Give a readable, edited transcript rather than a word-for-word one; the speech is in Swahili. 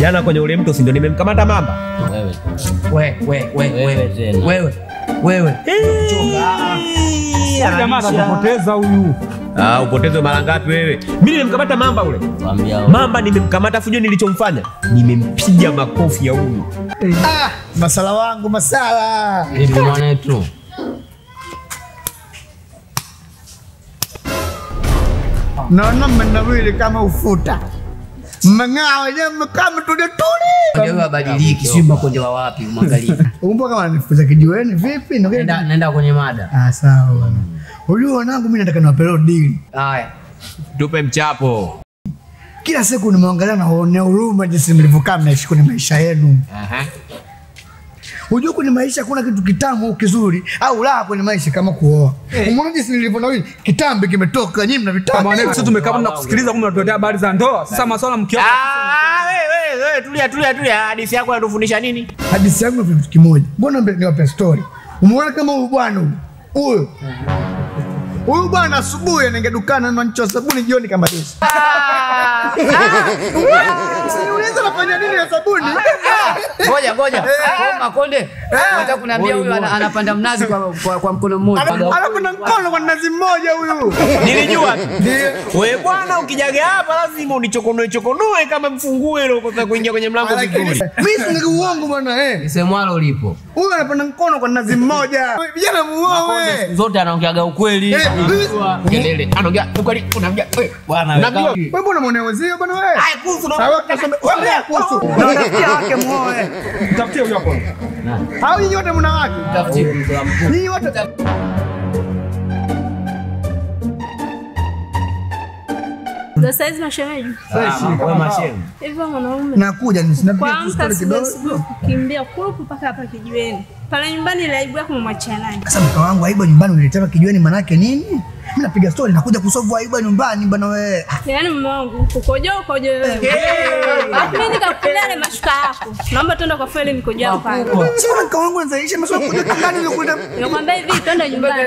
Jana kwenye ule mto si ndio nimemkamata mamba? Wewe. Jamaa atakupoteza huyu. Upoteze mara ngapi wewe? Mimi nimemkamata mamba ule. Mamba nimemkamata, fujue nilichomfanya? Nimempiga makofi ya huyu. Masala wangu masala. Hivi mwanetu. Naona mnawili kama ufuta. Mngao jamaa kama tule. Ndio badiliki, sio makonde wa wapi mwangalie. Umbo kama nifuza kijiweni vipi? Naenda kwenye mada. Sawa bwana. Unajua wanangu mimi nataka niwapeleo deal. Haya. Tupe mchapo. Kila siku nimeangalia na huonea huruma jinsi mlivyokaa mnaishi kwenye maisha yenu. Unajua kwenye maisha kuna kitu kitamu au kizuri au la kwenye maisha kama kuoa. Umeona jinsi nilivyonawili kitambi kimetoka nyinyi mnavitaka. Kama wale sisi tumekaa na kusikiliza kumbe unatuletea habari za ndoa. Sasa masuala mkio. Wewe tulia. Hadithi yako inatufundisha nini? Hadithi yangu ni kitu kimoja. Mbona mbele niwape story. Umeona kama huyu bwana huyu. Huyu bwana asubuhi anaingia dukani na ncho sabuni, jioni kama hizi. Unaweza kufanya nini na sabuni? Ngoja. Makonde. Nataka kuniambia huyu anapanda mnazi kwa mkono mmoja. Anapanda mkono kwa nazi mmoja huyu. Nilijua. Wewe bwana ukijaga hapa lazima unichokonoe kama mfungue ile ukosa kuingia kwenye mlango vizuri. Mimi si uongo bwana Nisemwalo ulipo. Huyu anapanda mkono kwa nazi mmoja. Vijana muoe. Zote anaongeaga ukweli. Kelele. Anaongea ukweli unaambia bwana wewe mbona muone wazee bwana wewe? Ai kuhusu na wewe kuhusu. Na tafutia wake muoe. Mtafutie huyo hapo. Hao nyinyi wote mna wake. Tafutie mtu wa mkuu. Nyinyi wote Ndio saizi mashemeji. Wewe mashemeji. Hivyo mwanaume. nakuja nisinapiga Kwa story kidogo. Kimbia kurupu paka hapa kijiweni. Pale nyumbani ile aibu yako mmwachia nani? Sasa mke wangu aibu nyumbani uniletea kijiweni manake nini? Mimi napiga story nakuja kusolve aibu nyumbani bwana wewe. Yaani mume wangu ukojo wewe. Mimi nikakuletea ile mashuka yako. Naomba twende kwa faili nikojo hapo pale. Sasa mke wangu anaisha maswali kuja ndani ile kuja. Nakwambia hivi twende nyumbani.